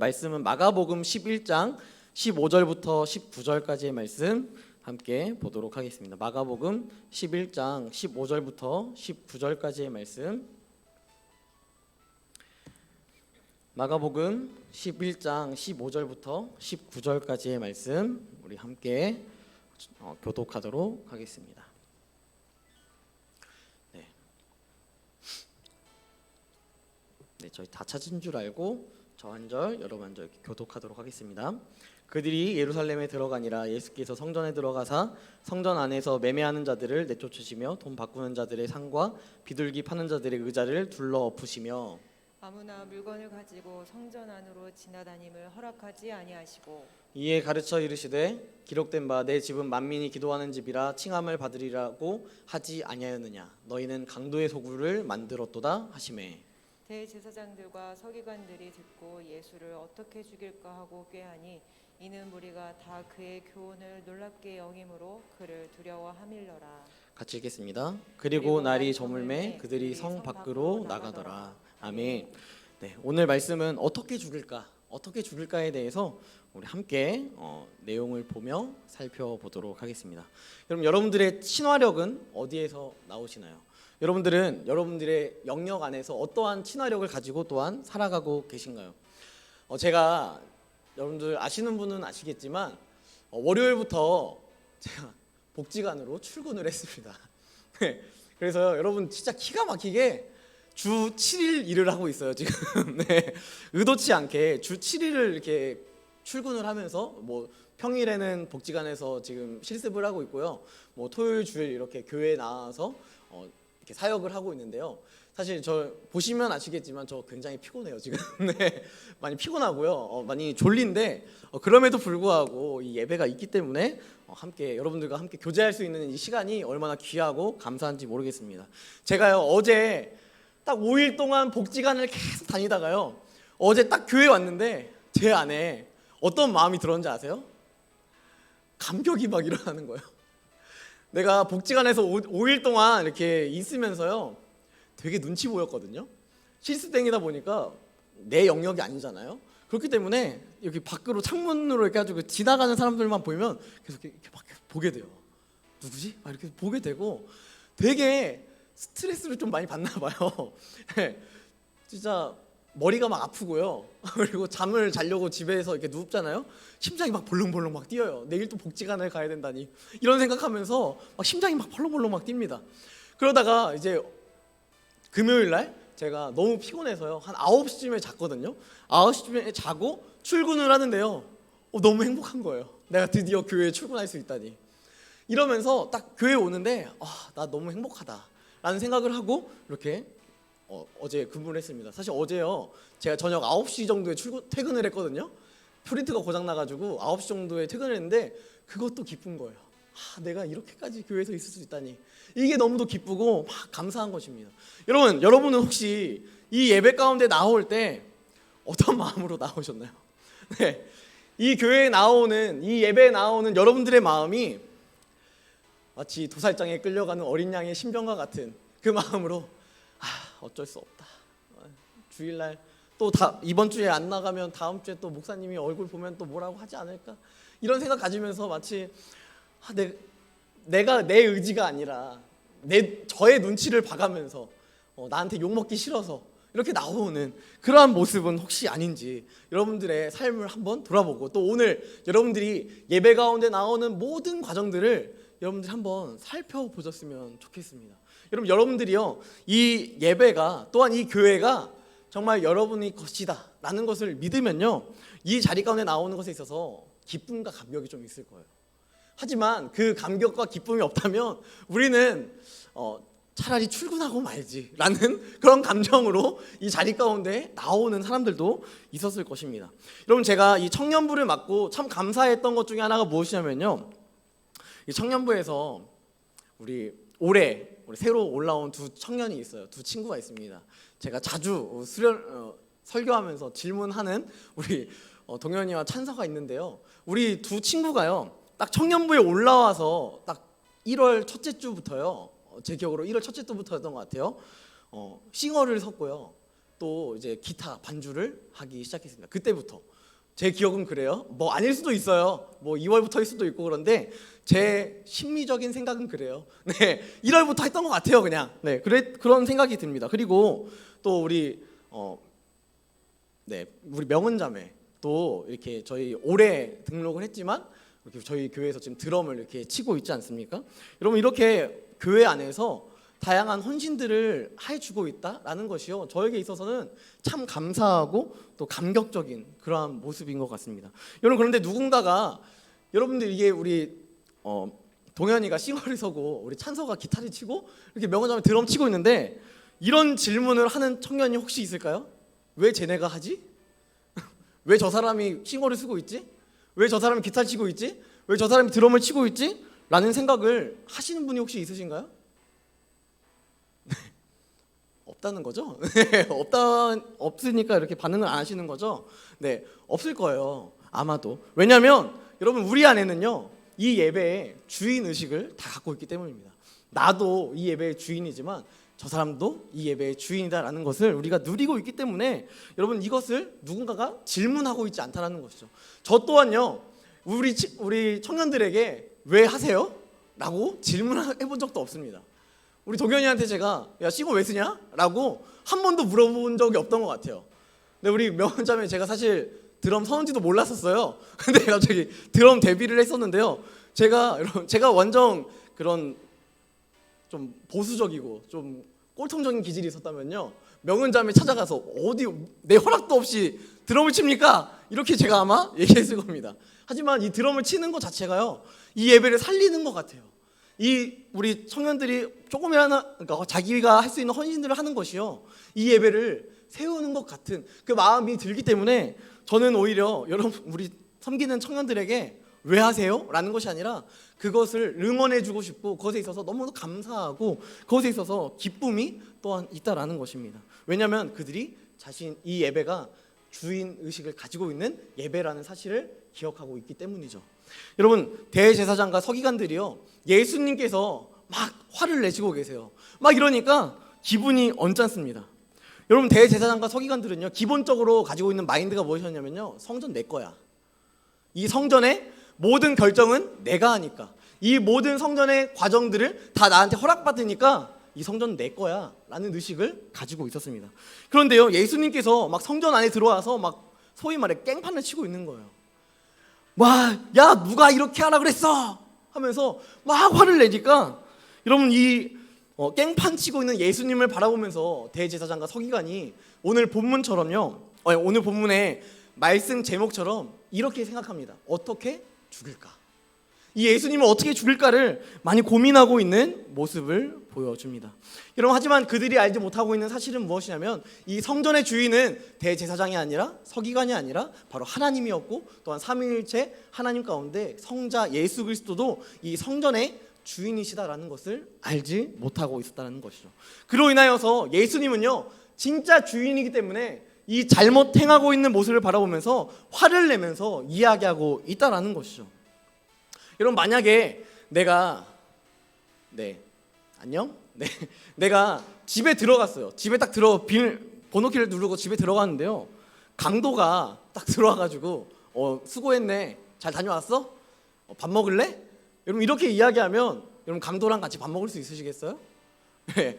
말씀은 마가복음 11장 15절부터 19절까지의 말씀 함께 보도록 하겠습니다. 마가복음 11장 15절부터 19절까지의 말씀. 마가복음 11장 15절부터 19절까지의 말씀 우리 함께 교독하도록 하겠습니다. 네, 저희 다 찾은 줄 알고 저 한 절, 여러분 한 절 교독하도록 하겠습니다. 그들이 예루살렘에 들어가니라 예수께서 성전에 들어가사 성전 안에서 매매하는 자들을 내쫓으시며 돈 바꾸는 자들의 상과 비둘기 파는 자들의 의자를 둘러 엎으시며 아무나 물건을 가지고 성전 안으로 지나다님을 허락하지 아니하시고 이에 가르쳐 이르시되 기록된 바 내 집은 만민이 기도하는 집이라 칭함을 받으리라고 하지 아니하였느냐 너희는 강도의 소굴을 만들었도다 하시매 대제사장들과 서기관들이 듣고 예수를 어떻게 죽일까 하고 꾀하니 이는 무리가 다 그의 교훈을 놀랍게 여김으로 그를 두려워하밀러라. 같이 읽겠습니다. 그리고 날이 저물매 그들이 성 밖으로 나가더라. 아멘. 네, 오늘 말씀은 어떻게 죽일까에 대해서 우리 함께 내용을 보며 살펴보도록 하겠습니다. 여러분들의 친화력은 어디에서 나오시나요? 여러분들은 여러분들의 영역 안에서 어떠한 친화력을 가지고 또한 살아가고 계신가요? 제가 여러분들 아시는 분은 아시겠지만 월요일부터 제가 복지관으로 출근을 했습니다. 그래서 여러분 진짜 기가 막히게 주 7일 일을 하고 있어요 지금. 네, 의도치 않게 주 7일을 이렇게 출근을 하면서 뭐 평일에는 복지관에서 지금 실습을 하고 있고요. 뭐 토요일 주일 이렇게 교회에 나와서 이렇게 사역을 하고 있는데요. 사실 저 보시면 아시겠지만 저 굉장히 피곤해요 지금. 네, 많이 피곤하고요. 많이 졸린데 그럼에도 불구하고 이 예배가 있기 때문에 함께 여러분들과 함께 교제할 수 있는 이 시간이 얼마나 귀하고 감사한지 모르겠습니다. 제가요 어제 딱 5일 동안 복지관을 계속 다니다가요 어제 딱 교회 왔는데 제 안에 어떤 마음이 들었는지 아세요? 감격이 막 일어나는 거예요. 내가 복지관에서 5일 동안 이렇게 있으면서요 되게 눈치 보였거든요. 실습생이다 보니까 내 영역이 아니잖아요. 그렇기 때문에 여기 밖으로 창문으로 이렇게 가지고 지나가는 사람들만 보이면 계속 이렇게 막 보게 돼요. 누구지? 막 이렇게 보게 되고 되게 스트레스를 좀 많이 받나 봐요. 진짜 머리가 막 아프고요. 그리고 잠을 자려고 집에서 이렇게 눕잖아요. 심장이 막 벌렁벌렁 막 뛰어요. 내일 또 복지관을 가야 된다니 이런 생각하면서 막 심장이 막 벌렁벌렁 막 뜁니다. 그러다가 이제 금요일 날 제가 너무 피곤해서요 한 9시쯤에 잤거든요. 9시쯤에 자고 출근을 하는데요 너무 행복한 거예요. 내가 드디어 교회에 출근할 수 있다니. 이러면서 딱 교회에 오는데 나 너무 행복하다 라는 생각을 하고 이렇게 어제 근무를 했습니다. 사실 어제요 제가 저녁 9시 정도에 퇴근을 했거든요. 프린트가 고장나가지고 9시 정도에 퇴근을 했는데 그것도 기쁜 거예요. 내가 이렇게까지 교회에서 있을 수 있다니 이게 너무도 기쁘고 막 감사한 것입니다. 여러분은 혹시 이 예배 가운데 나올 때 어떤 마음으로 나오셨나요? 네, 이 교회에 나오는 이 예배에 나오는 여러분들의 마음이 마치 도살장에 끌려가는 어린 양의 심정과 같은 그 마음으로 어쩔 수 없다. 주일날 또 이번 주에 안 나가면 다음 주에 또 목사님이 얼굴 보면 또 뭐라고 하지 않을까? 이런 생각 가지면서 마치 내가 내 의지가 아니라 저의 눈치를 봐가면서 나한테 욕먹기 싫어서 이렇게 나오는 그러한 모습은 혹시 아닌지 여러분들의 삶을 한번 돌아보고 또 오늘 여러분들이 예배 가운데 나오는 모든 과정들을 여러분들이 한번 살펴보셨으면 좋겠습니다. 여러분들이요 이 예배가 또한 이 교회가 정말 여러분의 것이다 라는 것을 믿으면요 이 자리 가운데 나오는 것에 있어서 기쁨과 감격이 좀 있을 거예요. 하지만 그 감격과 기쁨이 없다면 우리는 차라리 출근하고 말지 라는 그런 감정으로 이 자리 가운데 나오는 사람들도 있었을 것입니다. 여러분 제가 이 청년부를 맡고 참 감사했던 것 중에 하나가 무엇이냐면요 이 청년부에서 우리 새로 올라온 두 청년이 있어요. 두 친구가 있습니다. 제가 자주 설교하면서 질문하는 우리 동현이와 찬서가 있는데요. 우리 두 친구가요. 딱 청년부에 올라와서 딱 1월 첫째 주부터요. 제 기억으로 1월 첫째 주부터였던 것 같아요. 싱어를 섰고요. 또 이제 기타 반주를 하기 시작했습니다. 그때부터 제 기억은 그래요. 뭐 아닐 수도 있어요. 뭐 2월부터일 수도 있고 그런데 제 심리적인 생각은 그래요. 네, 1월부터 했던 것 같아요, 그냥. 네, 그런 생각이 듭니다. 그리고 또 우리 우리 명은자매 또 이렇게 저희 올해 등록을 했지만 이렇게 저희 교회에서 지금 드럼을 이렇게 치고 있지 않습니까? 여러분 이렇게 교회 안에서 다양한 헌신들을 해주고 있다라는 것이요 저에게 있어서는 참 감사하고 또 감격적인 그러한 모습인 것 같습니다. 여러분 그런데 누군가가 여러분들 이게 우리 동현이가 싱어를 서고 우리 찬서가 기타를 치고 이렇게 명언자매 드럼 치고 있는데 이런 질문을 하는 청년이 혹시 있을까요? 왜 쟤네가 하지? 왜 저 사람이 싱어를 쓰고 있지? 왜 저 사람이 기타 치고 있지? 왜 저 사람이 드럼을 치고 있지? 라는 생각을 하시는 분이 혹시 있으신가요? 없다는 거죠? 없으니까 이렇게 반응을 안 하시는 거죠? 네, 없을 거예요. 아마도. 왜냐하면 여러분 우리 안에는요 이 예배의 주인 의식을 다 갖고 있기 때문입니다. 나도 이 예배의 주인이지만 저 사람도 이 예배의 주인이다라는 것을 우리가 누리고 있기 때문에 여러분 이것을 누군가가 질문하고 있지 않다라는 것이죠. 저 또한요 우리 청년들에게 왜 하세요? 라고 질문해 본 적도 없습니다. 우리 동현이한테 제가 야 싱어 왜 쓰냐? 라고 한 번도 물어본 적이 없던 것 같아요. 근데 우리 명언자매 제가 사실 드럼 서는지도 몰랐었어요. 근데 갑자기 드럼 데뷔를 했었는데요. 제가 완전 그런 좀 보수적이고 좀 꼴통적인 기질이 있었다면요. 명은자매 찾아가서 어디 내 허락도 없이 드럼을 칩니까? 이렇게 제가 아마 얘기했을 겁니다. 하지만 이 드럼을 치는 것 자체가요. 이 예배를 살리는 것 같아요. 이 우리 청년들이 조금이라도 그러니까 자기가 할 수 있는 헌신들을 하는 것이요. 이 예배를 세우는 것 같은 그 마음이 들기 때문에 저는 오히려 여러분 우리 섬기는 청년들에게 왜 하세요? 라는 것이 아니라 그것을 응원해주고 싶고 그것에 있어서 너무 감사하고 그것에 있어서 기쁨이 또한 있다라는 것입니다. 왜냐하면 그들이 이 예배가 주인 의식을 가지고 있는 예배라는 사실을 기억하고 있기 때문이죠. 여러분 대제사장과 서기관들이요 예수님께서 막 화를 내시고 계세요. 막 이러니까 기분이 언짢습니다. 여러분 대제사장과 서기관들은요 기본적으로 가지고 있는 마인드가 무엇이었냐면요 성전 내 거야. 이 성전의 모든 결정은 내가 하니까 이 모든 성전의 과정들을 다 나한테 허락받으니까 이 성전은 내 거야 라는 의식을 가지고 있었습니다. 그런데요 예수님께서 막 성전 안에 들어와서 막 소위 말해 깽판을 치고 있는 거예요. 와, 야 누가 이렇게 하라 그랬어 하면서 막 화를 내니까 여러분 이 깽판 치고 있는 예수님을 바라보면서 대제사장과 서기관이 오늘 본문처럼요 오늘 본문의 말씀 제목처럼 이렇게 생각합니다. 어떻게 죽일까? 이 예수님을 어떻게 죽일까를 많이 고민하고 있는 모습을 보여줍니다. 여러분 하지만 그들이 알지 못하고 있는 사실은 무엇이냐면 이 성전의 주인은 대제사장이 아니라 서기관이 아니라 바로 하나님이었고 또한 삼위일체 하나님 가운데 성자 예수 그리스도도 이 성전의 주인이시다라는 것을 알지 못하고 있었다는 것이죠. 그로 인하여서 예수님은요 진짜 주인이기 때문에 이 잘못 행하고 있는 모습을 바라보면서 화를 내면서 이야기하고 있다라는 것이죠. 여러분 만약에 내가 내가 집에 들어갔어요. 집에 딱 번호키를 누르고 집에 들어갔는데요. 강도가 딱 들어와가지고 수고했네. 잘 다녀왔어? 밥 먹을래? 여러분 이렇게 이야기하면 여러분 강도랑 같이 밥 먹을 수 있으시겠어요? 네.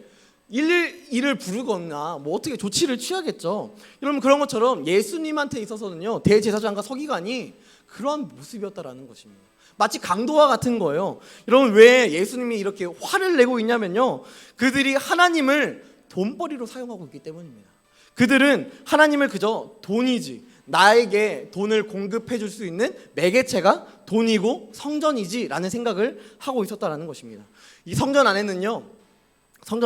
112를 부르거나 뭐 어떻게 조치를 취하겠죠. 여러분 그런 것처럼 예수님한테 있어서는요 대제사장과 서기관이 그러한 모습이었다라는 것입니다. 마치 강도와 같은 거예요. 여러분 왜 예수님이 이렇게 화를 내고 있냐면요 그들이 하나님을 돈벌이로 사용하고 있기 때문입니다. 그들은 하나님을 그저 돈이지 나에게 돈을 공급해 줄 수 있는 매개체가 돈이고 성전이지 라는 생각을 하고 있었다라는 것입니다. 이 성전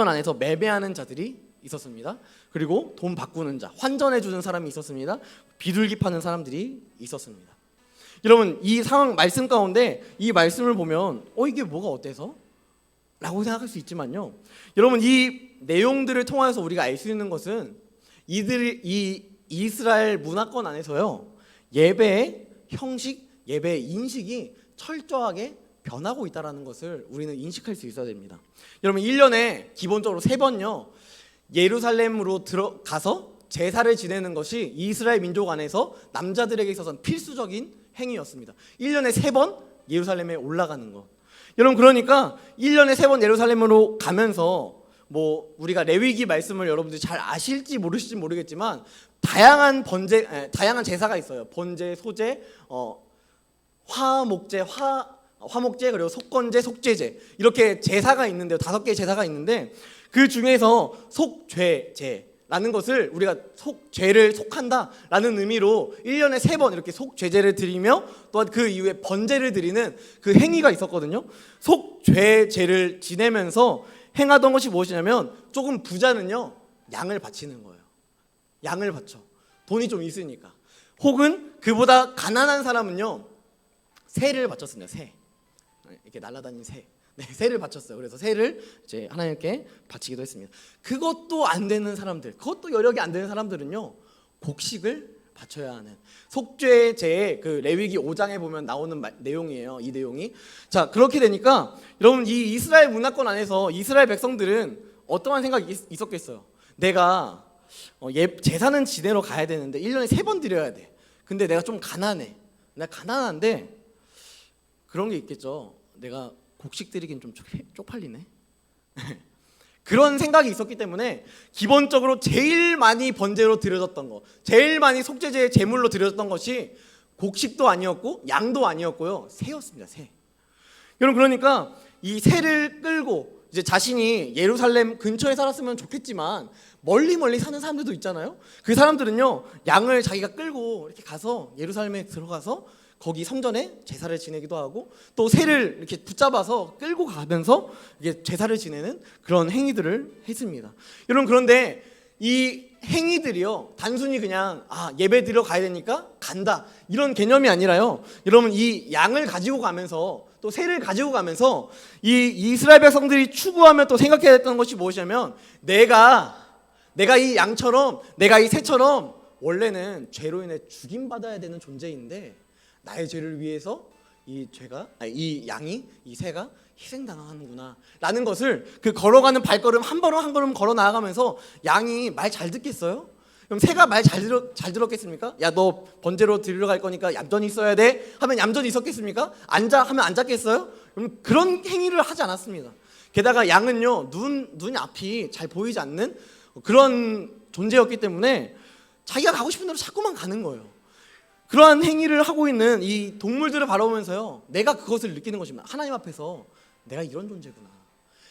안에서 매매하는 자들이 있었습니다. 그리고 돈 바꾸는 자, 환전해 주는 사람이 있었습니다. 비둘기 파는 사람들이 있었습니다. 여러분 이 상황 말씀 가운데 이 말씀을 보면 이게 뭐가 어때서? 라고 생각할 수 있지만요. 여러분 이 내용들을 통해서 우리가 알 수 있는 것은 이 이스라엘 문화권 안에서요. 예배의 형식, 예배의 인식이 철저하게 변하고 있다는 것을 우리는 인식할 수 있어야 됩니다. 여러분 1년에 기본적으로 3번요. 예루살렘으로 들어가서 제사를 지내는 것이 이스라엘 민족 안에서 남자들에게 있어서는 필수적인 행위였습니다. 1년에 3번 예루살렘에 올라가는 것. 여러분, 그러니까 1년에 3번 예루살렘으로 가면서 뭐 우리가 레위기 말씀을 여러분들이 잘 아실지 모르실지 모르겠지만 다양한 제사가 있어요. 번제, 소제, 화목제, 그리고 속건제, 속죄제, 이렇게 제사가 있는데요. 5개의 제사가 있는데 그 중에서 속죄제라는 것을 우리가 죄를 속한다라는 의미로 1년에 3번 이렇게 속죄제를 드리며 또한 그 이후에 번제를 드리는 그 행위가 있었거든요. 속죄제를 지내면서 행하던 것이 무엇이냐면, 조금 부자는요 양을 바치는 거예요. 양을 바쳐. 돈이 좀 있으니까. 혹은 그보다 가난한 사람은요 새를 바쳤습니다. 새. 이렇게 날아다니는 새. 네, 새를 바쳤어요. 그래서 새를 이제 하나님께 바치기도 했습니다. 그것도 안 되는 사람들, 그것도 여력이 안 되는 사람들은요 곡식을 바쳐야 하는, 속죄제의 그 레위기 5장에 보면 나오는 내용이에요. 이 내용이. 자, 그렇게 되니까 여러분, 이 이스라엘 문화권 안에서 이스라엘 백성들은 어떠한 생각이 있었겠어요? 내가 제사는 지내러 가야 되는데 1년에 3번 드려야 돼. 근데 내가 좀 가난해. 내가 가난한데 그런 게 있겠죠. 내가 곡식 드리긴 좀 쪽팔리네. 그런 생각이 있었기 때문에 기본적으로 제일 많이 번제로 드려졌던 거, 제일 많이 속죄제의 제물로 드려졌던 것이 곡식도 아니었고 양도 아니었고요, 새였습니다. 새. 여러분, 그러니까 이 새를 끌고 이제 자신이 예루살렘 근처에 살았으면 좋겠지만 멀리 사는 사람들도 있잖아요. 그 사람들은요 양을 자기가 끌고 이렇게 가서 예루살렘에 들어가서 거기 성전에 제사를 지내기도 하고, 또 새를 이렇게 붙잡아서 끌고 가면서 이게 제사를 지내는 그런 행위들을 했습니다. 여러분, 그런데 이 행위들이요 단순히 그냥 예배 드려 가야 되니까 간다 이런 개념이 아니라요, 여러분, 이 양을 가지고 가면서 또 새를 가지고 가면서 이 이스라엘 백성들이 추구하며 또 생각해야 했던 것이 무엇이냐면, 내가 이 양처럼, 내가 이 새처럼 원래는 죄로 인해 죽임받아야 되는 존재인데 나의 죄를 위해서 이 양이, 이 새가 희생당하는구나 라는 것을, 그 걸어가는 발걸음 한 걸음 한 걸음 걸어 나아가면서 양이 말 잘 듣겠어요? 그럼 새가 말 잘 들었겠습니까? 야, 너 번제로 드리러 갈 거니까 얌전히 있어야 돼 하면 얌전히 있었겠습니까? 앉아 하면 앉았겠어요? 그럼 그런 행위를 하지 않았습니다. 게다가 양은요 눈 앞이 잘 보이지 않는 그런 존재였기 때문에 자기가 가고 싶은 대로 자꾸만 가는 거예요. 그러한 행위를 하고 있는 이 동물들을 바라보면서요 내가 그것을 느끼는 것입니다. 하나님 앞에서 내가 이런 존재구나.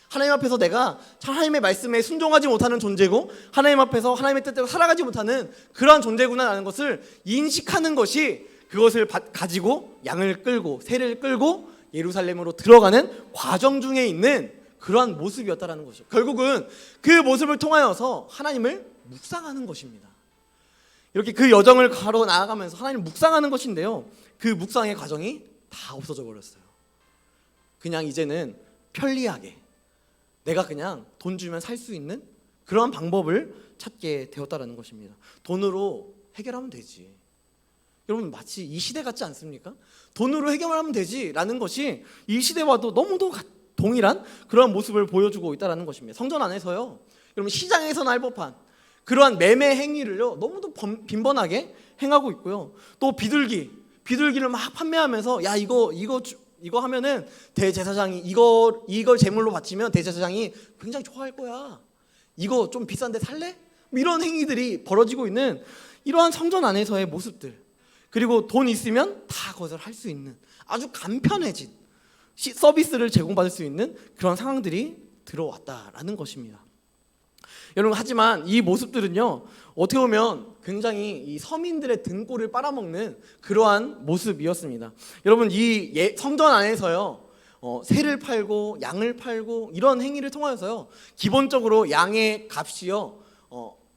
하나님 앞에서 내가 하나님의 말씀에 순종하지 못하는 존재고, 하나님 앞에서 하나님의 뜻대로 살아가지 못하는 그러한 존재구나라는 것을 인식하는 것이, 그것을 가지고 양을 끌고 새를 끌고 예루살렘으로 들어가는 과정 중에 있는 그러한 모습이었다라는 것이죠. 결국은 그 모습을 통하여서 하나님을 묵상하는 것입니다. 이렇게 그 여정을 걸어 나아가면서 하나님을 묵상하는 것인데요, 그 묵상의 과정이 다 없어져 버렸어요. 그냥 이제는 편리하게 내가 그냥 돈 주면 살 수 있는 그러한 방법을 찾게 되었다라는 것입니다. 돈으로 해결하면 되지. 여러분, 마치 이 시대 같지 않습니까? 돈으로 해결하면 되지라는 것이 이 시대와도 너무도 동일한 그러한 모습을 보여주고 있다는 것입니다. 성전 안에서요, 여러분, 시장에서나 할 법한 그러한 매매 행위를요 너무도 빈번하게 행하고 있고요. 또 비둘기를 막 판매하면서, 야, 이거 하면은 대제사장이 이걸 제물로 바치면 대제사장이 굉장히 좋아할 거야. 이거 좀 비싼데 살래? 이런 행위들이 벌어지고 있는 이러한 성전 안에서의 모습들, 그리고 돈 있으면 다 그것을 할 수 있는 아주 간편해진 서비스를 제공받을 수 있는 그런 상황들이 들어왔다라는 것입니다. 여러분, 하지만 이 모습들은요 어떻게 보면 굉장히 이 서민들의 등골을 빨아먹는 그러한 모습이었습니다. 여러분, 이 성전 안에서요 새를 팔고 양을 팔고 이런 행위를 통하여서요 기본적으로 양의 값이요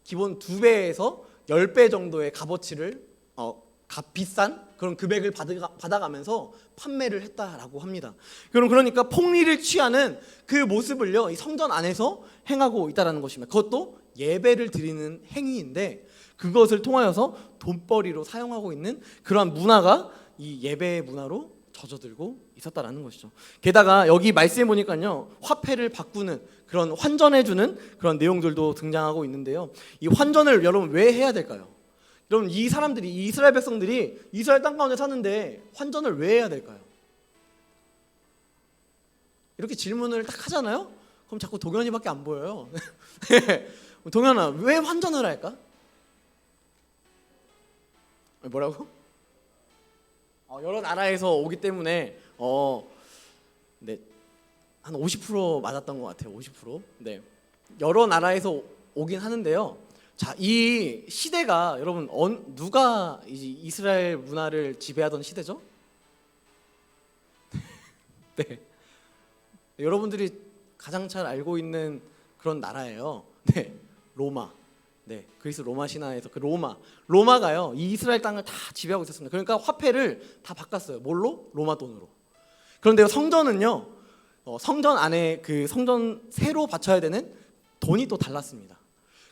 기본 2배에서 10배 정도의 값어치를 비싼 그런 금액을 받아가면서 판매를 했다라고 합니다. 그러니까 폭리를 취하는 그 모습을요 이 성전 안에서 행하고 있다라는 것입니다. 그것도 예배를 드리는 행위인데, 그것을 통하여서 돈벌이로 사용하고 있는 그러한 문화가 이 예배의 문화로 젖어들고 있었다라는 것이죠. 게다가 여기 말씀해 보니까요, 화폐를 바꾸는 그런 환전해주는 그런 내용들도 등장하고 있는데요. 이 환전을 여러분 왜 해야 될까요? 여러분 이 사람들이, 이 이스라엘 백성들이 이스라엘 땅 가운데 사는데 환전을 왜 해야 될까요? 이렇게 질문을 딱 하잖아요. 그럼 자꾸 동현이밖에 안 보여요. 동현아, 왜 환전을 할까? 뭐라고? 여러 나라에서 오기 때문에 네, 한 50% 맞았던 것 같아요. 50%. 네, 여러 나라에서 오긴 하는데요. 자, 이 시대가 여러분 누가 이제 이스라엘 문화를 지배하던 시대죠? 네, 여러분들이 가장 잘 알고 있는 그런 나라예요. 네, 로마. 네, 그리스 로마 신화에서 그 로마가요, 이 이스라엘 땅을 다 지배하고 있었습니다. 그러니까 화폐를 다 바꿨어요. 뭘로? 로마 돈으로. 그런데 성전은요, 성전 안에 그 성전 새로 바쳐야 되는 돈이 또 달랐습니다.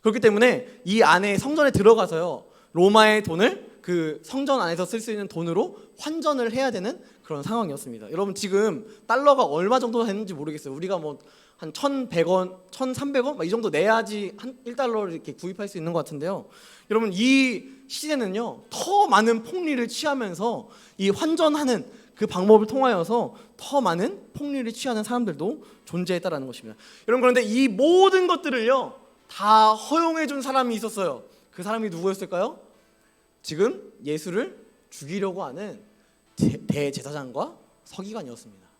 그렇기 때문에 이 안에 성전에 들어가서요, 로마의 돈을 그 성전 안에서 쓸 수 있는 돈으로 환전을 해야 되는 그런 상황이었습니다. 여러분 지금 달러가 얼마 정도 되는지 모르겠어요. 우리가 뭐 한 1,100원, 1,300원 이 정도 내야지 한 1달러를 이렇게 구입할 수 있는 것 같은데요. 여러분 이 시대는요, 더 많은 폭리를 취하면서 이 환전하는 그 방법을 통하여서 더 많은 폭리를 취하는 사람들도 존재했다라는 것입니다. 여러분 그런데 이 모든 것들을요 다 허용해 준 사람이 있었어요. 그 사람이 누구였을까요? 지금 예수를 죽이려고 하는 대제사장과 서기관이었습니다.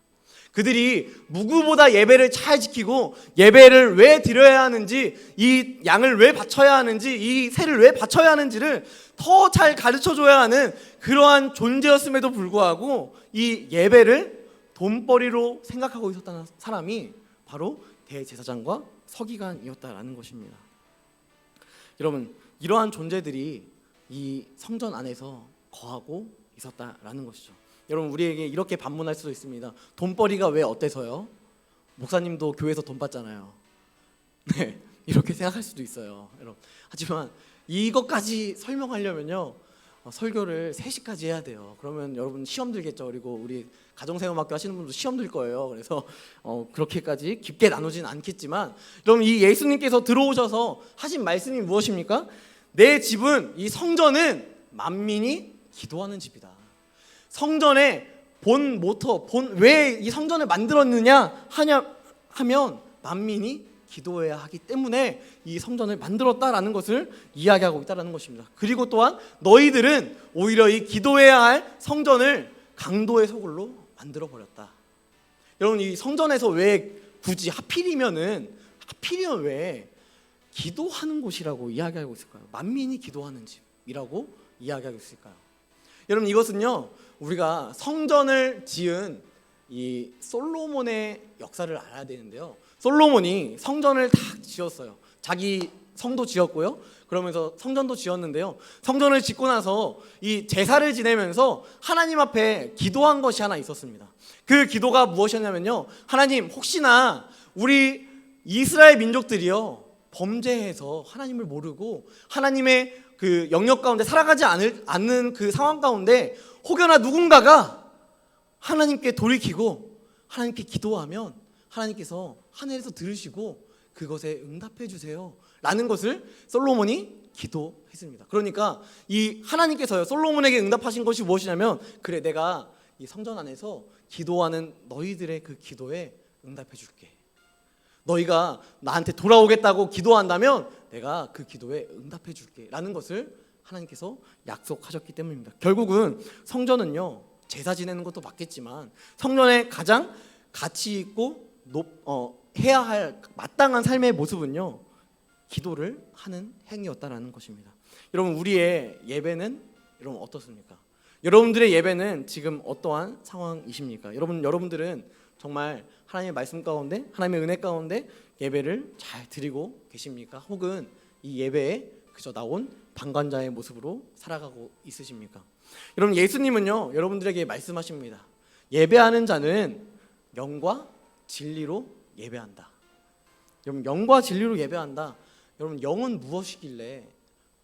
그들이 누구보다 예배를 잘 지키고 예배를 왜 드려야 하는지, 이 양을 왜 바쳐야 하는지, 이 새를 왜 바쳐야 하는지를 더 잘 가르쳐줘야 하는 그러한 존재였음에도 불구하고 이 예배를 돈벌이로 생각하고 있었다는 사람이 바로 대제사장과 서기관이었다라는 것입니다. 여러분 이러한 존재들이 이 성전 안에서 거하고 있었다라는 것이죠. 여러분 우리에게 이렇게 반문할 수도 있습니다. 돈벌이가 왜 어때서요? 목사님도 교회에서 돈 받잖아요. 네, 이렇게 생각할 수도 있어요. 여러분 하지만 이것까지 설명하려면요, 설교를 3시까지 해야 돼요. 그러면 여러분 시험 들겠죠. 그리고 우리 가정생활학교 하시는 분도 시험 들 거예요. 그래서 그렇게까지 깊게 나누진 않겠지만, 여러분 이 예수님께서 들어오셔서 하신 말씀이 무엇입니까? 내 집은, 이 성전은 만민이 기도하는 집이다. 성전의 본 모터, 왜 이 성전을 만들었느냐 하면 만민이 기도해야 하기 때문에 이 성전을 만들었다라는 것을 이야기하고 있다라는 것입니다. 그리고 또한 너희들은 오히려 이 기도해야 할 성전을 강도의 소굴로 만들어 버렸다. 여러분 이 성전에서 왜 굳이 하필이면 왜 기도하는 곳이라고 이야기하고 있을까요? 만민이 기도하는 집이라고 이야기하고 있을까요? 여러분 이것은요, 우리가 성전을 지은 이 솔로몬의 역사를 알아야 되는데요. 솔로몬이 성전을 다 지었어요. 자기 성도 지었고요. 그러면서 성전도 지었는데요. 성전을 짓고 나서 이 제사를 지내면서 하나님 앞에 기도한 것이 하나 있었습니다. 그 기도가 무엇이었냐면요, 하나님 혹시나 우리 이스라엘 민족들이요 범죄해서 하나님을 모르고 하나님의 그 영역 가운데 살아가지 않는 그 상황 가운데 혹여나 누군가가 하나님께 돌이키고 하나님께 기도하면 하나님께서 하늘에서 들으시고 그것에 응답해 주세요 라는 것을 솔로몬이 기도했습니다. 그러니까 이 하나님께서요 솔로몬에게 응답하신 것이 무엇이냐면, 그래 내가 이 성전 안에서 기도하는 너희들의 그 기도에 응답해 줄게. 너희가 나한테 돌아오겠다고 기도한다면 내가 그 기도에 응답해 줄게 라는 것을 하나님께서 약속하셨기 때문입니다. 결국은 성전은요 제사 지내는 것도 맞겠지만 성전의 가장 가치 있고 해야 할 마땅한 삶의 모습은요 기도를 하는 행위였다라는 것입니다. 여러분 우리의 예배는 여러분 어떻습니까? 여러분들의 예배는 지금 어떠한 상황이십니까? 여러분들은 정말 하나님의 말씀 가운데, 하나님의 은혜 가운데 예배를 잘 드리고 계십니까? 혹은 이 예배에 그저 나온 방관자의 모습으로 살아가고 있으십니까? 여러분 예수님은요 여러분들에게 말씀하십니다. 예배하는 자는 영과 진리로 예배한다. 여러분 영과 진리로 예배한다. 여러분 영은 무엇이길래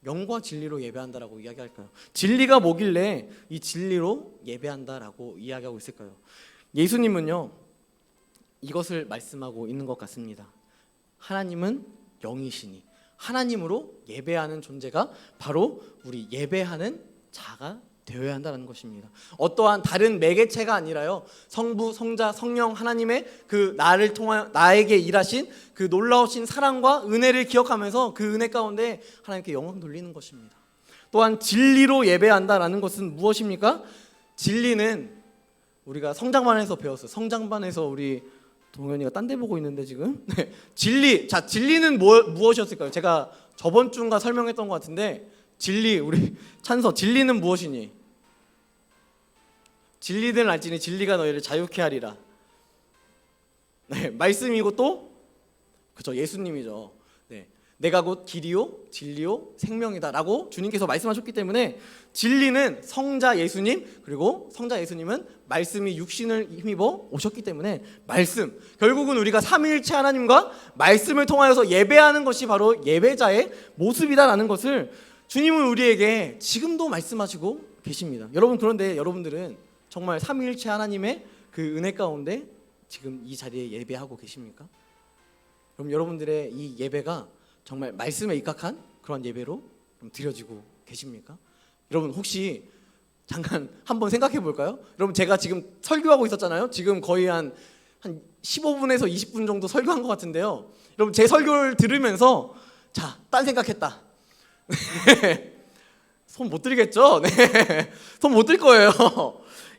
영과 진리로 예배한다라고 이야기할까요? 진리가 뭐길래 이 진리로 예배한다라고 이야기하고 있을까요? 예수님은요 이것을 말씀하고 있는 것 같습니다. 하나님은 영이시니 하나님으로 예배하는 존재가 바로 우리 예배하는 자가 되어야 한다는 것입니다. 어떠한 다른 매개체가 아니라요 성부, 성자, 성령 하나님의 그 나를 통하여 나에게 일하신 그 놀라우신 사랑과 은혜를 기억하면서 그 은혜 가운데 하나님께 영광 돌리는 것입니다. 또한 진리로 예배한다라는 것은 무엇입니까? 진리는 우리가 성장반에서 배웠어요. 성장반에서 우리 동현이가 딴 데 보고 있는데 지금 네. 진리. 자, 진리는 무엇이었을까요? 제가 저번 주인가 설명했던 것 같은데 진리, 우리 찬서 진리는 무엇이니? 진리는 알지니 진리가 너희를 자유케 하리라. 네, 말씀이고 또 그죠, 예수님이죠. 네, 내가 곧 길이요 진리요 생명이다라고 주님께서 말씀하셨기 때문에 진리는 성자 예수님, 그리고 성자 예수님은 말씀이 육신을 힘입어 오셨기 때문에 말씀, 결국은 우리가 삼위일체 하나님과 말씀을 통하여서 예배하는 것이 바로 예배자의 모습이다라는 것을 주님은 우리에게 지금도 말씀하시고 계십니다. 여러분, 그런데 여러분들은 정말 삼위일체 하나님의 그 은혜 가운데 지금 이 자리에 예배하고 계십니까? 그럼 여러분들의 이 예배가 정말 말씀에 입각한 그런 예배로 드려지고 계십니까? 여러분 혹시 잠깐 한번 생각해 볼까요? 여러분, 제가 지금 설교하고 있었잖아요. 지금 거의 한 15분에서 20분 정도 설교한 것 같은데요. 여러분, 제 설교를 들으면서 자, 딴 생각했다. 손 못 들겠죠? 네. 손 못 들 거예요.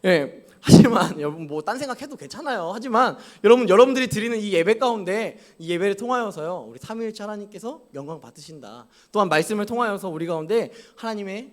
예. 하지만 여러분, 뭐 딴 생각해도 괜찮아요. 하지만 여러분들이 드리는 이 예배 가운데 이 예배를 통하여서요 우리 삼위일체 하나님께서 영광 받으신다. 또한 말씀을 통하여서 우리 가운데 하나님의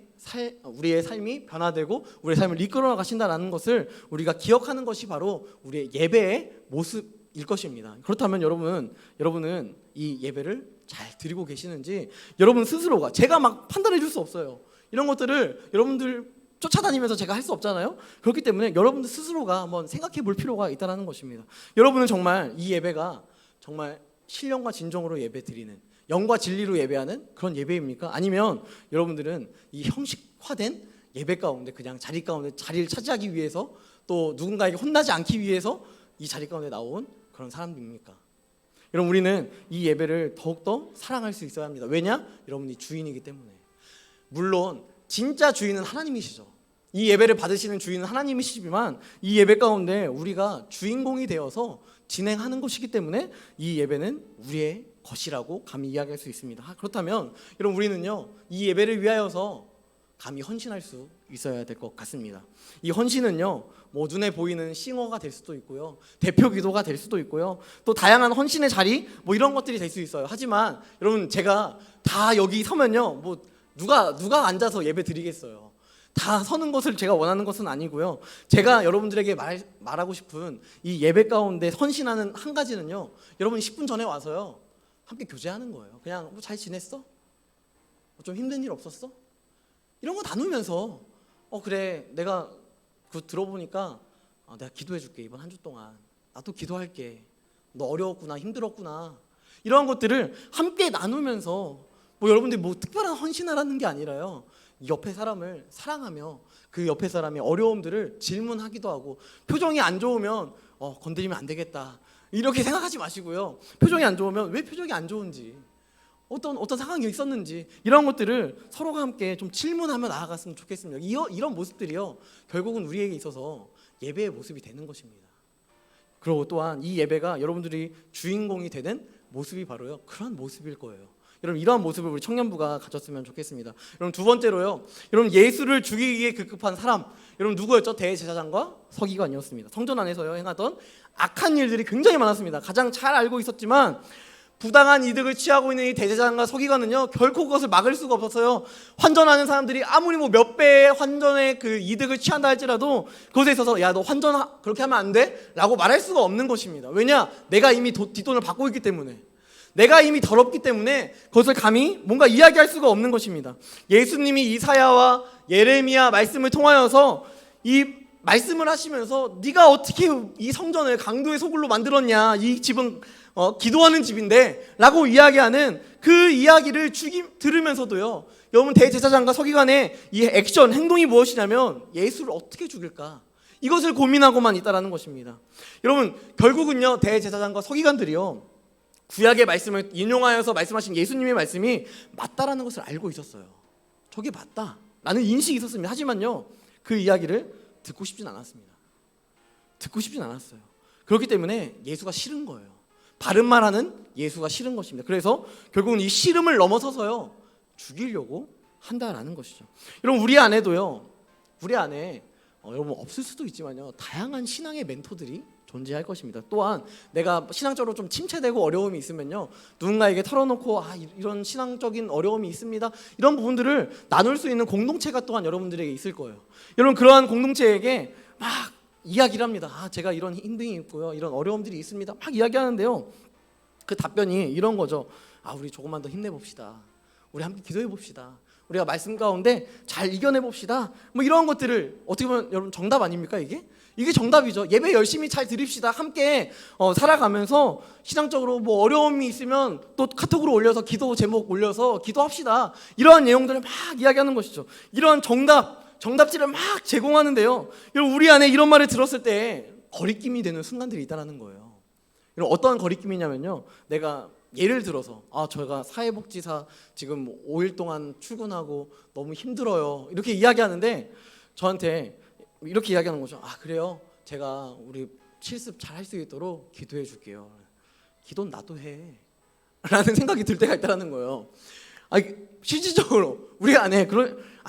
우리의 삶이 변화되고 우리의 삶을 이끌어 나가신다라는 것을 우리가 기억하는 것이 바로 우리의 예배의 모습일 것입니다. 그렇다면 여러분은 이 예배를 잘 드리고 계시는지 여러분 스스로가, 제가 막 판단해 줄 수 없어요. 이런 것들을 여러분들 쫓아다니면서 제가 할 수 없잖아요. 그렇기 때문에 여러분들 스스로가 한번 생각해 볼 필요가 있다는 것입니다. 여러분은 정말 이 예배가 정말 신령과 진정으로 예배 드리는, 영과 진리로 예배하는 그런 예배입니까? 아니면 여러분들은 이 형식화된 예배 가운데 그냥 자리 가운데 자리를 차지하기 위해서, 또 누군가에게 혼나지 않기 위해서 이 자리 가운데 나온 그런 사람들입니까? 여러분, 우리는 이 예배를 더욱더 사랑할 수 있어야 합니다. 왜냐? 여러분이 주인이기 때문에. 물론 진짜 주인은 하나님이시죠. 이 예배를 받으시는 주인은 하나님이시지만 이 예배 가운데 우리가 주인공이 되어서 진행하는 것이기 때문에 이 예배는 우리의 것이라고 감히 이야기할 수 있습니다. 그렇다면 여러분, 우리는요 이 예배를 위하여서 감히 헌신할 수 있어야 될 것 같습니다. 이 헌신은요 뭐 눈에 보이는 싱어가 될 수도 있고요, 대표 기도가 될 수도 있고요, 또 다양한 헌신의 자리 뭐 이런 것들이 될 수 있어요. 하지만 여러분, 제가 다 여기 서면요 뭐 누가 앉아서 예배 드리겠어요. 다 서는 것을 제가 원하는 것은 아니고요. 제가 여러분들에게 말하고 싶은 이 예배 가운데 헌신하는 한 가지는요, 여러분 10분 전에 와서요 함께 교제하는 거예요. 그냥 뭐 잘 지냈어? 좀 힘든 일 없었어? 이런 거 나누면서 그래, 내가 그거 들어보니까 내가 기도해 줄게. 이번 한 주 동안 나도 기도할게. 너 어려웠구나, 힘들었구나. 이러한 것들을 함께 나누면서 뭐 여러분들이 뭐 특별한 헌신하라는 게 아니라요, 옆에 사람을 사랑하며 그 옆에 사람의 어려움들을 질문하기도 하고, 표정이 안 좋으면 건드리면 안 되겠다 이렇게 생각하지 마시고요, 표정이 안 좋으면 왜 표정이 안 좋은지, 어떤 상황이 있었는지 이런 것들을 서로가 함께 좀 질문하며 나아갔으면 좋겠습니다. 이런 모습들이요 결국은 우리에게 있어서 예배의 모습이 되는 것입니다. 그리고 또한 이 예배가 여러분들이 주인공이 되는 모습이 바로요 그런 모습일 거예요. 여러분, 이러한 모습을 우리 청년부가 가졌으면 좋겠습니다. 여러분, 두 번째로요, 여러분 예수를 죽이기에 급급한 사람, 여러분 누구였죠? 대제사장과 서기관이었습니다. 성전 안에서요 행하던 악한 일들이 굉장히 많았습니다. 가장 잘 알고 있었지만 부당한 이득을 취하고 있는 이 대제사장과 서기관은요 결코 그것을 막을 수가 없었어요. 환전하는 사람들이 아무리 뭐 몇 배의 환전의 그 이득을 취한다 할지라도 그것에 있어서 야, 너 환전 그렇게 하면 안 돼? 라고 말할 수가 없는 것입니다. 왜냐? 내가 이미 뒷돈을 받고 있기 때문에, 내가 이미 더럽기 때문에 그것을 감히 뭔가 이야기할 수가 없는 것입니다. 예수님이 이사야와 예레미야 말씀을 통하여서 이 말씀을 하시면서 네가 어떻게 이 성전을 강도의 소굴로 만들었냐, 이 집은 기도하는 집인데 라고 이야기하는 그 이야기를 들으면서도요, 여러분 대제사장과 서기관의 이 액션, 행동이 무엇이냐면 예수를 어떻게 죽일까, 이것을 고민하고만 있다라는 것입니다. 여러분 결국은요, 대제사장과 서기관들이요, 구약의 말씀을 인용하여서 말씀하신 예수님의 말씀이 맞다라는 것을 알고 있었어요. 저게 맞다라는 인식이 있었습니다. 하지만요, 그 이야기를 듣고 싶진 않았습니다. 듣고 싶진 않았어요. 그렇기 때문에 예수가 싫은 거예요. 바른 말하는 예수가 싫은 것입니다. 그래서 결국은 이 싫음을 넘어서서요, 죽이려고 한다라는 것이죠. 여러분 우리 안에도요, 우리 안에 여러분 없을 수도 있지만요, 다양한 신앙의 멘토들이 존재할 것입니다. 또한 내가 신앙적으로 좀 침체되고 어려움이 있으면요, 누군가에게 털어놓고 이런 신앙적인 어려움이 있습니다, 이런 부분들을 나눌 수 있는 공동체가 또한 여러분들에게 있을 거예요. 여러분 그러한 공동체에게 막 이야기를 합니다. 제가 이런 힘듦이 있고요, 이런 어려움들이 있습니다, 막 이야기하는데요, 그 답변이 이런 거죠. 우리 조금만 더 힘내봅시다. 우리 함께 기도해 봅시다. 우리가 말씀 가운데 잘 이겨내 봅시다. 뭐 이런 것들을 어떻게 보면 여러분 정답 아닙니까? 이게 정답이죠. 예배 열심히 잘 드립시다. 함께 살아가면서 신앙적으로 뭐 어려움이 있으면 또 카톡으로 올려서 기도 제목 올려서 기도합시다. 이러한 내용들을 막 이야기하는 것이죠. 이러한 정답지를 막 제공하는데요, 여러분 우리 안에 이런 말을 들었을 때 거리낌이 되는 순간들이 있다는 거예요. 여러분 어떠한 거리낌이냐면요, 내가 예를 들어서 저희가 사회복지사 지금 5일 동안 출근하고 너무 힘들어요, 이렇게 이야기하는데 저한테 이렇게 이야기하는 거죠. 그래요, 제가 우리 실습 잘 할 수 있도록 기도해 줄게요. 기도는 나도 해 라는 생각이 들 때가 있다는 거예요. 실질적으로 우리 안에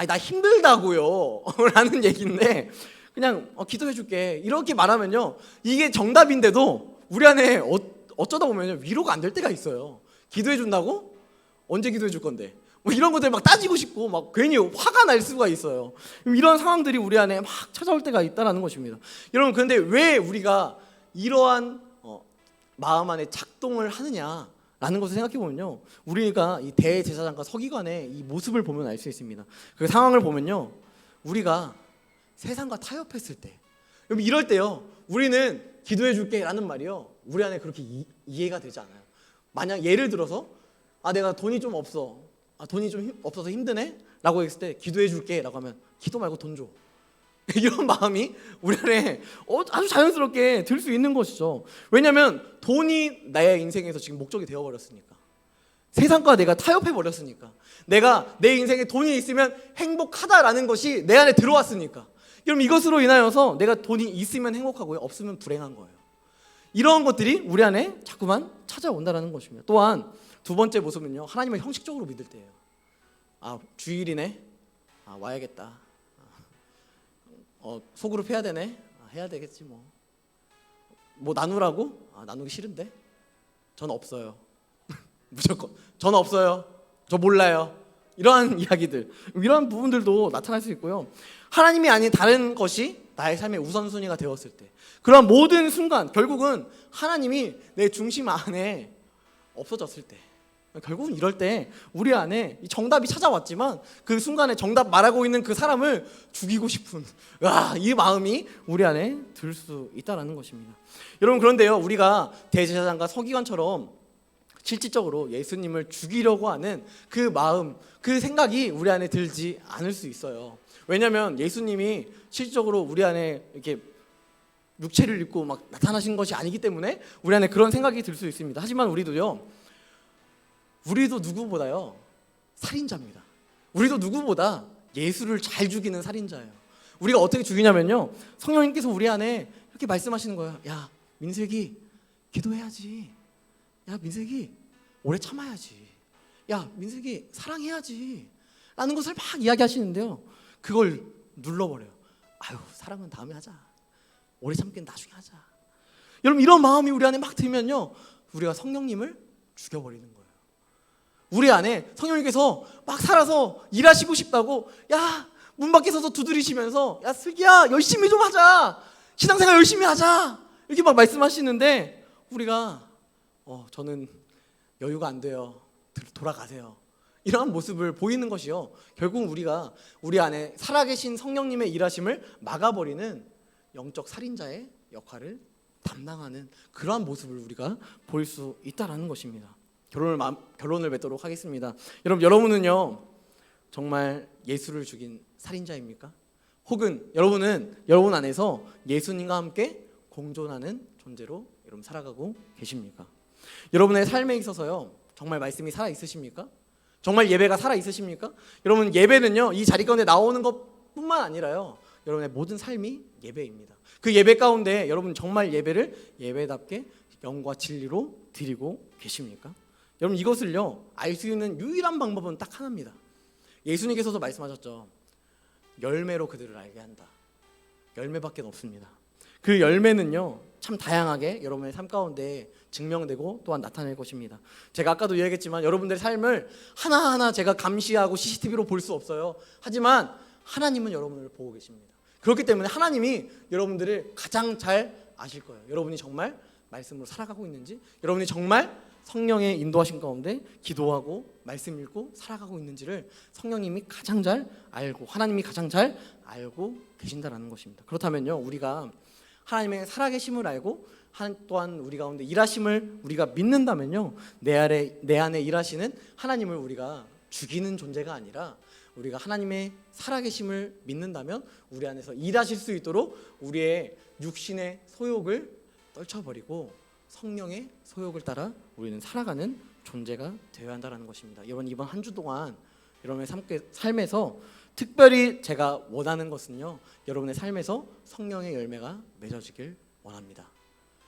나 힘들다고요 라는 얘기인데, 그냥 기도해 줄게 이렇게 말하면요, 이게 정답인데도 우리 안에 어쩌다 보면 위로가 안 될 때가 있어요. 기도해 준다고? 언제 기도해 줄 건데? 뭐 이런 것들 막 따지고 싶고 막 괜히 화가 날 수가 있어요. 이런 상황들이 우리 안에 막 찾아올 때가 있다는 것입니다. 여러분 그런데 왜 우리가 이러한 마음 안에 작동을 하느냐라는 것을 생각해 보면요, 우리가 이 대제사장과 서기관의 이 모습을 보면 알 수 있습니다. 그 상황을 보면요, 우리가 세상과 타협했을 때, 여러분 이럴 때요, 우리는 기도해 줄게 라는 말이요, 우리 안에 그렇게 이해가 되지 않아요. 만약 예를 들어서 내가 돈이 좀 없어, 돈이 좀 없어서 힘드네 라고 했을 때 기도해 줄게 라고 하면 기도 말고 돈 줘 이런 마음이 우리 안에 아주 자연스럽게 들 수 있는 것이죠. 왜냐하면 돈이 나의 인생에서 지금 목적이 되어버렸으니까, 세상과 내가 타협해버렸으니까, 내가 내 인생에 돈이 있으면 행복하다라는 것이 내 안에 들어왔으니까, 그럼 이것으로 인하여서 내가 돈이 있으면 행복하고요, 없으면 불행한 거예요. 이런 것들이 우리 안에 자꾸만 찾아온다는 것입니다. 또한 두 번째 모습은요, 하나님을 형식적으로 믿을 때예요. 주일이네, 와야겠다. 소그룹 해야 되네, 해야 되겠지 뭐 나누라고? 나누기 싫은데? 전 없어요. 무조건 전 없어요. 저 몰라요. 이러한 이야기들, 이러한 부분들도 나타날 수 있고요. 하나님이 아닌 다른 것이 나의 삶의 우선순위가 되었을 때, 그런 모든 순간 결국은 하나님이 내 중심 안에 없어졌을 때, 결국은 이럴 때 우리 안에 정답이 찾아왔지만 그 순간에 정답 말하고 있는 그 사람을 죽이고 싶은 이 마음이 우리 안에 들 수 있다는 것입니다. 여러분 그런데요, 우리가 대제사장과 서기관처럼 실질적으로 예수님을 죽이려고 하는 그 마음, 그 생각이 우리 안에 들지 않을 수 있어요. 왜냐하면 예수님이 실질적으로 우리 안에 이렇게 육체를 입고 막 나타나신 것이 아니기 때문에 우리 안에 그런 생각이 들 수 있습니다. 하지만 우리도 누구보다요 살인자입니다. 우리도 누구보다 예수를 잘 죽이는 살인자예요. 우리가 어떻게 죽이냐면요, 성령님께서 우리 안에 이렇게 말씀하시는 거예요. 야 민석이 기도해야지. 야 민석이 오래 참아야지. 야 민석이 사랑해야지 라는 것을 막 이야기하시는데요, 그걸 눌러버려요. 사랑은 다음에 하자. 오래 참기는 나중에 하자. 여러분 이런 마음이 우리 안에 막 들면요, 우리가 성령님을 죽여버리는 거예요. 우리 안에 성령님께서 막 살아서 일하시고 싶다고, 문 밖에 서서 두드리시면서 슬기야 열심히 좀 하자, 신앙생활 열심히 하자, 이렇게 막 말씀하시는데 우리가 저는 여유가 안 돼요, 돌아가세요, 이러한 모습을 보이는 것이요, 결국 우리가 우리 안에 살아계신 성령님의 일하심을 막아버리는 영적 살인자의 역할을 담당하는 그러한 모습을 우리가 볼 수 있다라는 것입니다. 결론을 맺도록 하겠습니다. 여러분은요 정말 예수를 죽인 살인자입니까? 혹은 여러분 안에서 예수님과 함께 공존하는 존재로 여러분 살아가고 계십니까? 여러분의 삶에 있어서요 정말 말씀이 살아 있으십니까? 정말 예배가 살아 있으십니까? 여러분 예배는요 이 자리 가운데 나오는 것뿐만 아니라요 여러분의 모든 삶이 예배입니다. 그 예배 가운데 여러분 정말 예배를 예배답게 영과 진리로 드리고 계십니까? 여러분 이것을요 알 수 있는 유일한 방법은 딱 하나입니다. 예수님께서도 말씀하셨죠. 열매로 그들을 알게 한다. 열매밖에 없습니다. 그 열매는요 참 다양하게 여러분의 삶 가운데 증명되고 또한 나타낼 것입니다. 제가 아까도 이야기했지만 여러분들의 삶을 하나하나 제가 감시하고 CCTV로 볼 수 없어요. 하지만 하나님은 여러분을 보고 계십니다. 그렇기 때문에 하나님이 여러분들을 가장 잘 아실 거예요. 여러분이 정말 말씀으로 살아가고 있는지, 여러분이 정말 성령의 인도하신 가운데 기도하고 말씀 읽고 살아가고 있는지를 성령님이 가장 잘 알고 하나님이 가장 잘 알고 계신다라는 것입니다. 그렇다면요 우리가 하나님의 살아계심을 알고 또한 우리 가운데 일하심을 우리가 믿는다면요 내 안에 일하시는 하나님을 우리가 죽이는 존재가 아니라 우리가 하나님의 살아계심을 믿는다면 우리 안에서 일하실 수 있도록 우리의 육신의 소욕을 떨쳐버리고 성령의 소욕을 따라 우리는 살아가는 존재가 되어야 한다는 것입니다. 여러분 이번 한 주 동안 여러분의 삶에서 특별히 제가 원하는 것은요 여러분의 삶에서 성령의 열매가 맺어지길 원합니다.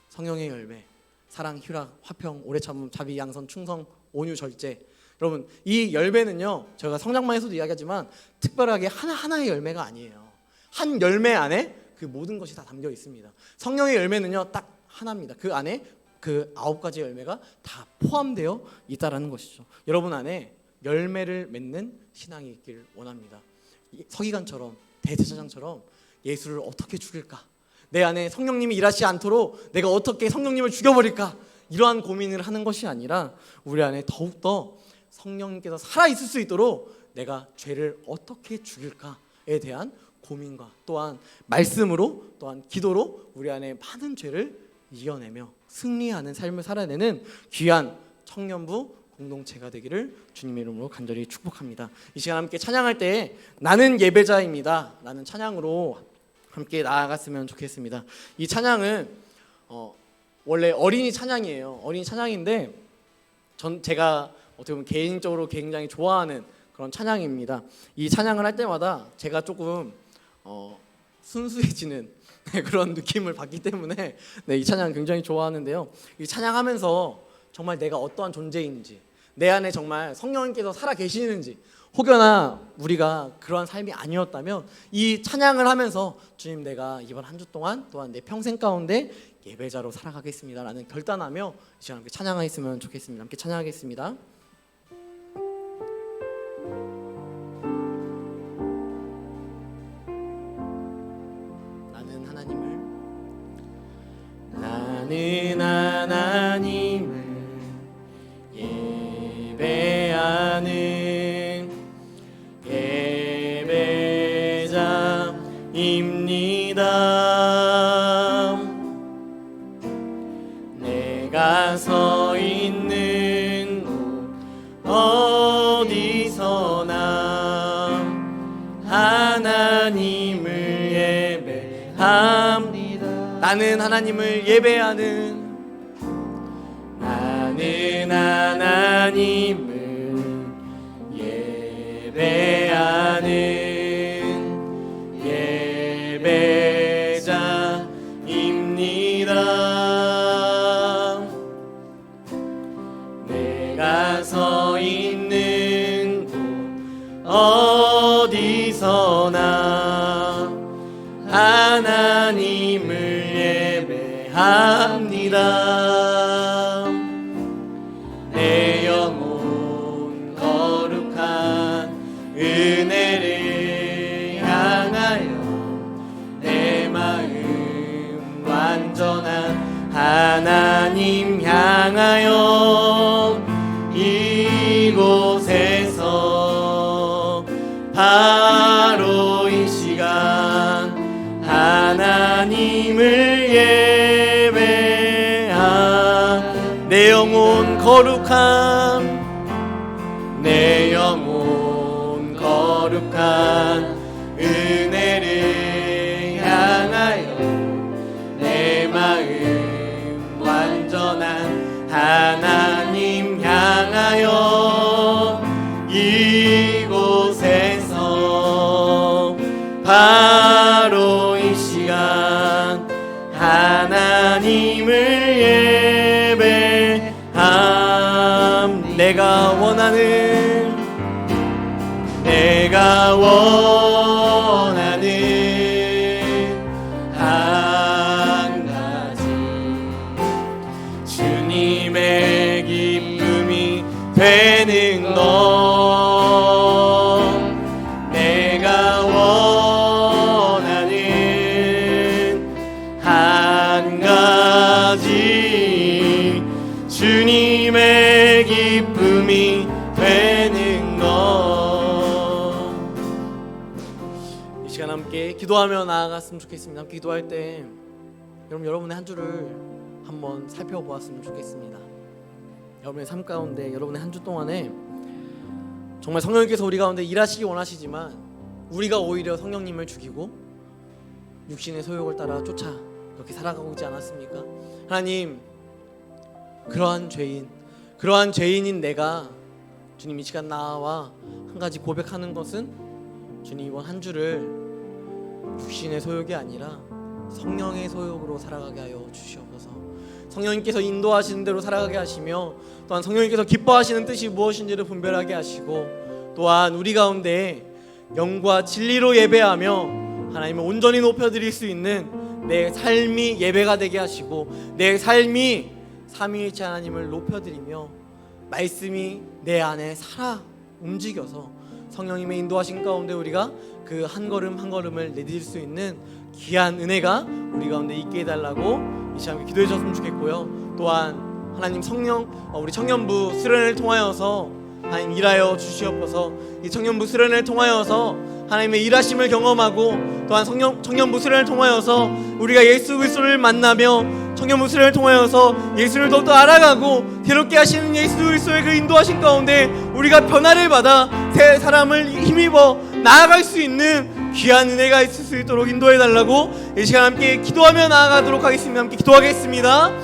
성령의 열매, 사랑, 희락, 화평, 오래 참음, 자비, 양선, 충성, 온유, 절제. 여러분 이 열매는요 제가 성장만에서도 이야기하지만 특별하게 하나하나의 열매가 아니에요. 한 열매 안에 그 모든 것이 다 담겨 있습니다. 성령의 열매는요 딱 하나입니다. 그 안에 그 9가지 열매가 다 포함되어 있다라는 것이죠. 여러분 안에 열매를 맺는 신앙이 있길 원합니다. 서기관처럼 대제사장처럼 예수를 어떻게 죽일까? 내 안에 성령님이 일하지 않도록 내가 어떻게 성령님을 죽여버릴까? 이러한 고민을 하는 것이 아니라 우리 안에 더욱더 성령님께서 살아있을 수 있도록 내가 죄를 어떻게 죽일까에 대한 고민과 또한 말씀으로 또한 기도로 우리 안에 많은 죄를 이겨내며 승리하는 삶을 살아내는 귀한 청년부 공동체가 되기를 주님의 이름으로 간절히 축복합니다. 이 시간 함께 찬양할 때 나는 예배자입니다 라는 찬양으로 함께 나아갔으면 좋겠습니다. 이 찬양은 원래 어린이 찬양이에요. 어린이 찬양인데 제가 어떻게 보면 개인적으로 굉장히 좋아하는 그런 찬양입니다. 이 찬양을 할 때마다 제가 조금 순수해지는 그런 느낌을 받기 때문에 이 찬양 굉장히 좋아하는데요. 이 찬양하면서 정말 내가 어떠한 존재인지, 내 안에 정말 성령님께서 살아 계시는지, 혹여나 우리가 그러한 삶이 아니었다면 이 찬양을 하면서 주님 내가 이번 한 주 동안 또한 내 평생 가운데 예배자로 살아가겠습니다 라는 결단하며 이 시간 함께 찬양하였으면 좋겠습니다. 함께 찬양하겠습니다. 나는 하나님을 예배하는 예배자입니다. 내가 서 있는 곳 어디서나 하나님을 예배합니다. 나는 하나님을 예배하는 나는 하나님을 예배하는 예배자입니다. 내가 서 있는 곳 어디서나 하나님을 예배합니다. 내 영혼 거룩한 은혜를 향하여 내 마음 완전한 하나님 향하여 이곳에서 바로 이 시간 하나님을 예배 영혼 거룩한 내 영혼 거룩한 은혜를 향하여 내 마음 완전한 하나님 향하여 이곳에서 바로 이 시간 하나님을 예배함. 내가 원하는 한 가지 주님의 기쁨이 되는 것. 내가 원하는 한 가지 주님의 기쁨이 되는 것. 이 시간 함께 기도하며 나아갔으면 좋겠습니다. 함께 기도할 때 여러분의 한 주를 한번 살펴보았으면 좋겠습니다. 여러분의 삶 가운데 여러분의 한 주 동안에 정말 성령님께서 우리 가운데 일하시기 원하시지만 우리가 오히려 성령님을 죽이고 육신의 소욕을 따라 쫓아 그렇게 살아가고 있지 않았습니까? 하나님, 그러한 죄인인 내가 주님 이 시간 나와 한 가지 고백하는 것은 주님 이번 한 주를 육신의 소욕이 아니라 성령의 소욕으로 살아가게 하여 주시옵소서. 성령님께서 인도하시는 대로 살아가게 하시며 또한 성령님께서 기뻐하시는 뜻이 무엇인지를 분별하게 하시고 또한 우리 가운데 영과 진리로 예배하며 하나님을 온전히 높여드릴 수 있는 내 삶이 예배가 되게 하시고 내 삶이 삼위일체 하나님을 높여드리며 말씀이 내 안에 살아 움직여서 성령님의 인도하신 가운데 우리가 그 한 걸음 한 걸음을 내딜 수 있는 귀한 은혜가 우리 가운데 있게 해달라고 이 시간 기도해 주셨으면 좋겠고요. 또한 하나님 우리 청년부 수련회를 통하여서 하나님 일하여 주시옵소서. 이 청년부 수련회를 통하여서 하나님의 일하심을 경험하고 또한 청년부 수련회를 통하여서 우리가 예수 그리스도를 만나며 청년부 수련회를 통하여서 예수를 더욱더 알아가고 괴롭게 하시는 예수 그리스도의 그 인도하신 가운데 우리가 변화를 받아 새 사람을 힘입어 나아갈 수 있는 귀한 은혜가 있을 수 있도록 인도해 달라고 이 시간 함께 기도하며 나아가도록 하겠습니다. 함께 기도하겠습니다.